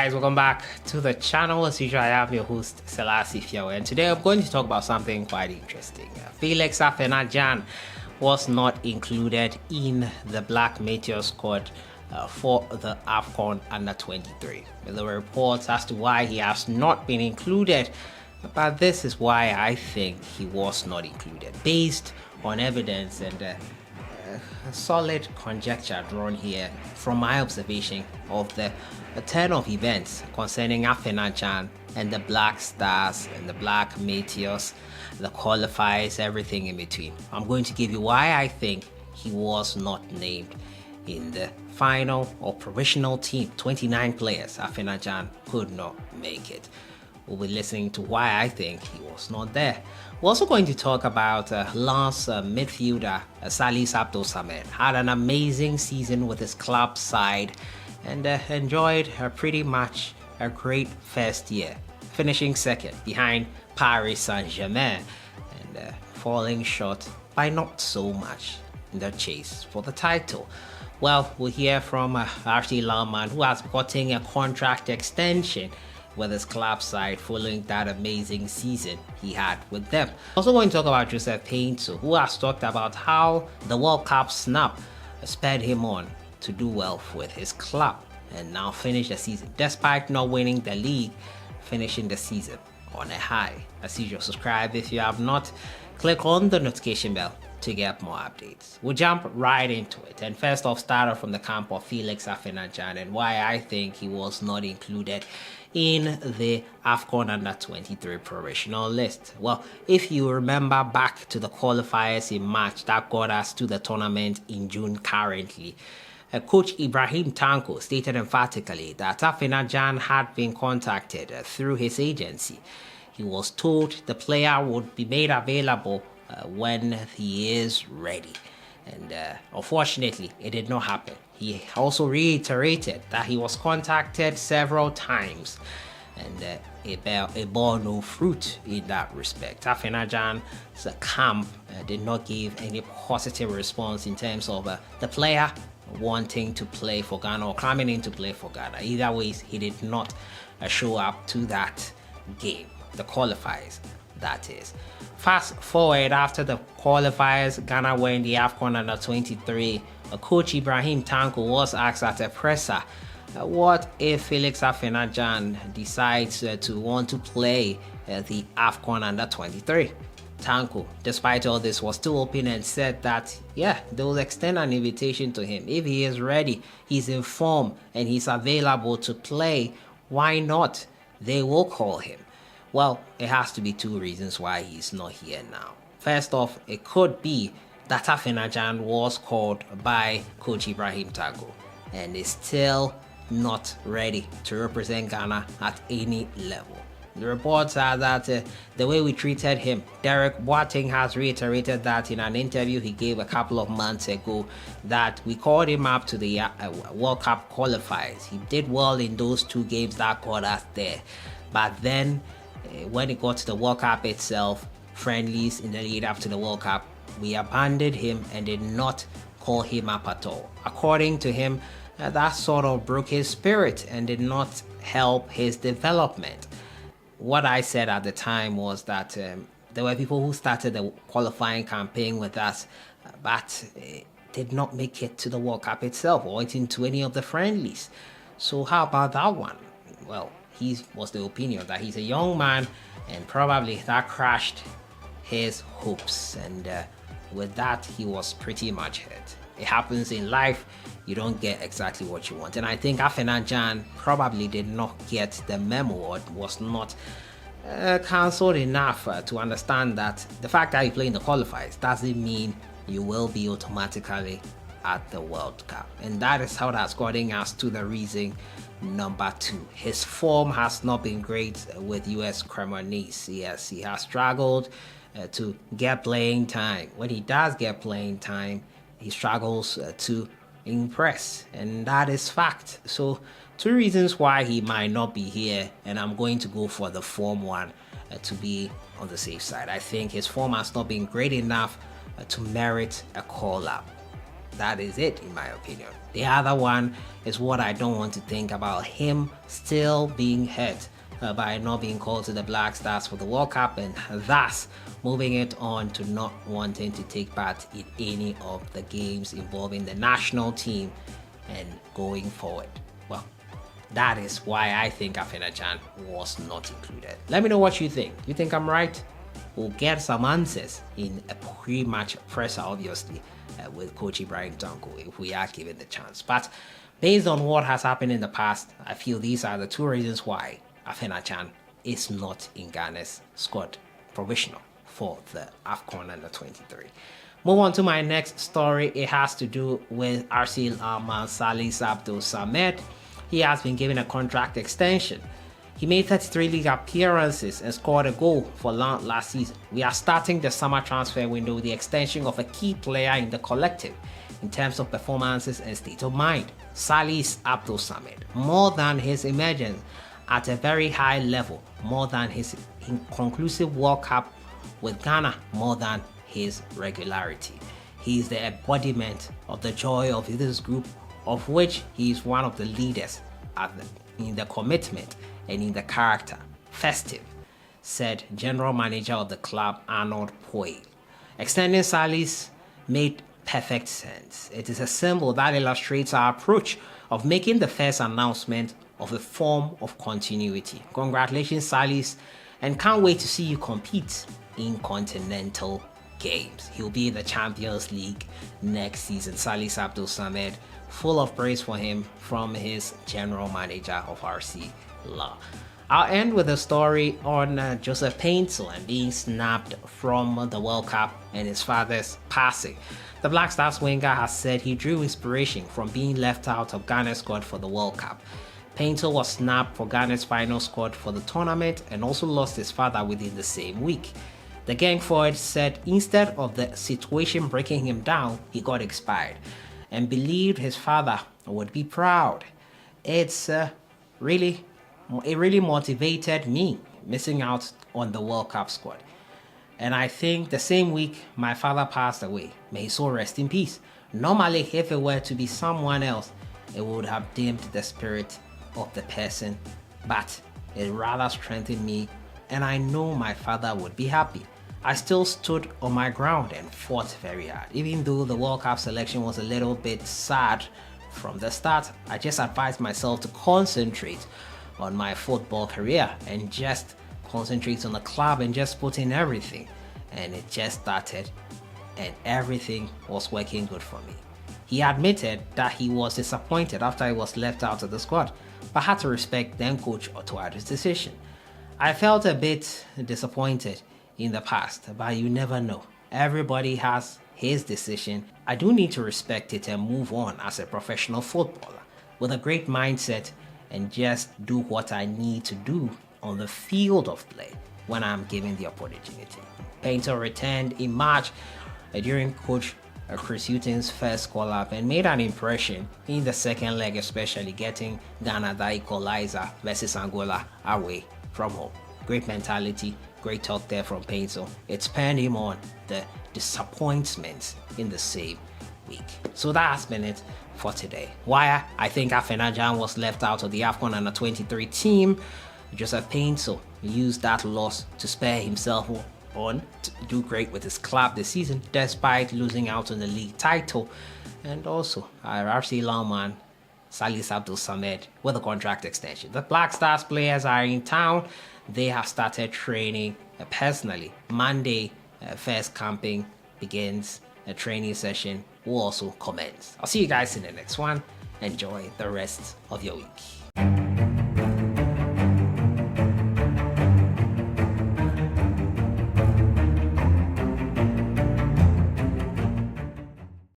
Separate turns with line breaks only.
guys, welcome back to the channel. As usual, I am your host SELSSI, and today I'm going to talk about something quite interesting. FELIX Afena Gyan was not included in the Black Meteors squad for the Afcon U23. There were reports as to why he has not been included, but this is why I think he was not included, based on evidence and a solid conjecture drawn here from my observation of the turn of events concerning Afena Gyan and the Black Stars and the Black Meteors, the qualifiers, everything in between. I'm going to give you why I think he was not named in the final or provisional team. 29 players, Afena Gyan could not make it. We'll be listening to why I think he was not there. We're also going to talk about last midfielder SALIS had an amazing season with his club side and enjoyed pretty much a great first year, finishing second behind Paris Saint-Germain and falling short by not so much in the chase for the title. Well, we'll hear from RT Laumann, who has gotten a contract extension with his club side following that amazing season he had with them. Also going to talk about Joseph PAINSTIL, who has talked about how the World Cup SNUB spurred him on to do well with his club and now finish the season, despite not winning the league, finishing the season on a high. As usual, subscribe if you have not, click on the notification bell to get more updates. We'll jump right into it, and first off, start off from the camp of FELIX Afena Gyan and why I think he was not included in the Afcon U23 provisional list. Well, if you remember back to the qualifiers in March that got us to the tournament in June currently, Coach Ibrahim Tanko stated emphatically that Afena Gyan had been contacted through his agency. He was told the player would be made available when he is ready, and unfortunately it did not happen. He also reiterated that he was contacted several times and it bore no fruit in that respect. Afena Gyan's camp did not give any positive response in terms of the player wanting to play for Ghana or coming in to play for Ghana. Either way, he did not show up to that game, the qualifiers, that is. Fast forward, after the qualifiers, Ghana were in the Afcon U23. Coach Ibrahim Tanko was asked at a presser, what if FELIX Afena Gyan decides to want to play the Afcon U23? Tanko, despite all this, was still open and said that, yeah, they will extend an invitation to him. If he is ready, he's in form, and he's available to play, why not? They will call him. Well, it has to be two reasons why he's not here now. First off, it could be that Afena Gyan was called by Coach Ibrahim Tanko and is still not ready to represent Ghana at any level. The reports are that the way we treated him, Derek Boateng has reiterated that in an interview he gave a couple of months ago, that we called him up to the World Cup qualifiers. He did well in those two games that got us there, but then when it got to the World Cup itself, friendlies in the lead up to the World Cup, we abandoned him and did not call him up at all. According to him, that sort of broke his spirit and did not help his development. What I said at the time was that there were people who started the qualifying campaign with us, but did not make it to the World Cup itself or into any of the friendlies. So how about that one? Well, he was the opinion that he's a young man and probably that crashed his hopes, and with that he was pretty much hurt. It happens in life, you don't get exactly what you want, and I think Afena Gyan probably did not get the memo or was not counseled enough to understand that the fact that you play in the qualifiers doesn't mean you will be automatically at the World Cup. And that is how that's gotten us to the reason number 2. His form has not been great with US Cremonese. Yes, he has struggled to get playing time. When he does get playing time, he struggles to impress, and that is fact. So 2 reasons why he might not be here, and I'm going to go for the form one to be on the safe side. I think his form has not been great enough to merit a call up. That is it, in my opinion. The other one is what I don't want to think about, him still being hurt by not being called to the Black Stars for the World Cup, and thus moving it on to not wanting to take part in any of the games involving the national team and going forward. Well, that is why I think Afena Gyan was not included. Let me know what you think. You think I'm right? We'll get some answers in a pre-match presser, obviously, with Coach Ibrahim Tanko if we are given the chance. But based on what has happened in the past, I feel these are the two reasons why Afena Gyan is not in Ghana's squad provisional for the Afcon U23. Move on to my next story. It has to do with RC SALIS ABDUL Samed. He has been given a contract extension. He made 33 league appearances and scored a goal for last season. We are starting the summer transfer window with the extension of a key player in the collective in terms of performances and state of mind. SALIS ABDUL Samed, more than his emergence at a very high level, more than his inconclusive World Cup with Ghana, more than his regularity. He is the embodiment of the joy of this group, of which he is one of the leaders in the commitment and in the character. Festive, said General Manager of the club Arnold Poyle. Extending SALIS made perfect sense. It is a symbol that illustrates our approach of making the first announcement of a form of continuity. Congratulations, SALIS, and can't wait to see you compete in continental games. He'll be in the Champions League next season. SALIS ABDUL Samed, full of praise for him from his general manager of RC Law. I'll end with a story on Joseph PAINSTIL and being snapped from the World Cup and his father's passing. The Black Stars winger has said he drew inspiration from being left out of Ghana's squad for the World Cup. PAINSTIL was snapped for Ghana's final squad for the tournament and also lost his father within the same week. The gang forward said instead of the situation breaking him down, he got inspired and believed his father would be proud. It really motivated me missing out on the World Cup squad. And I think the same week my father passed away. May his soul rest in peace. Normally, if it were to be someone else, it would have dimmed the spirit of the person, but it rather strengthened me, and I know my father would be happy. I still stood on my ground and fought very hard. Even though the World Cup selection was a little bit sad from the start, I just advised myself to concentrate on my football career and just concentrate on the club and just put in everything. And it just started and everything was working good for me. He admitted that he was disappointed after he was left out of the squad, but had to respect then coach Otto Addo's decision. I felt a bit disappointed in the past, but you never know. Everybody has his decision. I do need to respect it and move on as a professional footballer with a great mindset and just do what I need to do on the field of play when I'm given the opportunity. PAINSTIL returned in March during coach Chris Hughton's first call-up and made an impression in the second leg, especially getting Ghana the equalizer versus Angola away from home. Great mentality, great talk there from PAINSTIL. It spurred him on the disappointments in the same week. So that has been it for today. Why I think Afena Gyan was left out of the Afcon U23 team. Joseph PAINSTIL used that loss to spur himself on to do great with his club this season despite losing out on the league title, and also RC Lawman SALIS ABDUL Samed with a contract extension. The Black Stars players are in town. They have started training personally. Monday, first camping begins. A training session will also commence. I'll see you guys in the next one. Enjoy the rest of your week.